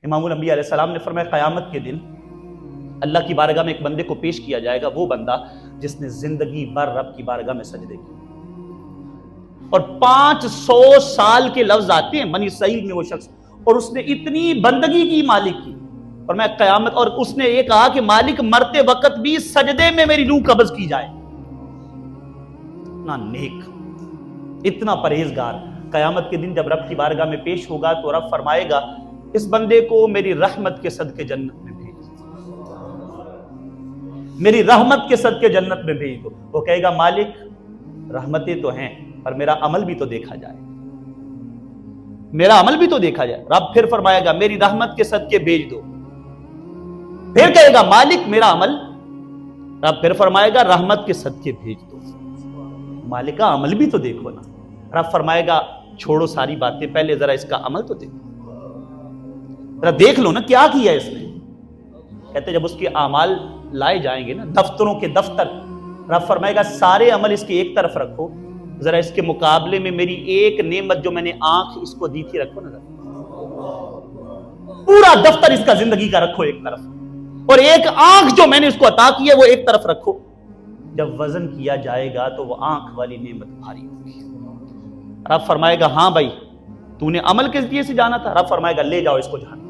امام الانبیاء علیہ السلام نے فرمایا قیامت کے دن اللہ کی بارگاہ میں ایک بندے کو پیش کیا جائے گا، وہ بندہ جس نے زندگی بھر رب کی بارگاہ میں سجدے کی، اور 500 سال کے لفظ آتے ہیں بنی اسرائیل میں وہ شخص، اور اس نے اتنی بندگی کی مالک کی، اور میں قیامت، اور اس نے یہ کہا کہ مالک مرتے وقت بھی سجدے میں میری روح قبض کی جائے. اتنا نیک، اتنا پرہیزگار، قیامت کے دن جب رب کی بارگاہ میں پیش ہوگا تو رب فرمائے گا اس بندے کو میری رحمت کے صدقے جنت میں بھیج دو، میری رحمت کے صدقے جنت میں بھیج دو. وہ کہے گا مالک رحمتیں تو ہیں پر میرا عمل بھی تو دیکھا جائے، میرا عمل بھی تو دیکھا جائے. رب پھر فرمائے گا میری رحمت کے صدقے بھیج دو. پھر کہے گا مالک میرا عمل. رب پھر فرمائے گا رحمت کے صدقے بھیج دو. مالک کا عمل بھی تو دیکھو نا. رب فرمائے گا چھوڑو ساری باتیں، پہلے ذرا اس کا عمل تو دیکھو، ذرا دیکھ لو نا کیا کیا اس نے. کہتے جب اس کے اعمال لائے جائیں گے نا، دفتروں کے دفتر، رب فرمائے گا سارے عمل اس کی ایک طرف رکھو، ذرا اس کے مقابلے میں میری ایک نعمت جو میں نے آنکھ اس کو دی تھی رکھو نا. پورا دفتر اس کا زندگی کا رکھو ایک طرف، اور ایک آنکھ جو میں نے اس کو عطا کی ہے وہ ایک طرف رکھو. جب وزن کیا جائے گا تو وہ آنکھ والی نعمت بھاری ہوگی. رب فرمائے گا ہاں بھائی تو نے عمل کے ذریعے سے جانا تھا. رب فرمائے گا لے جاؤ اس کو جہنم.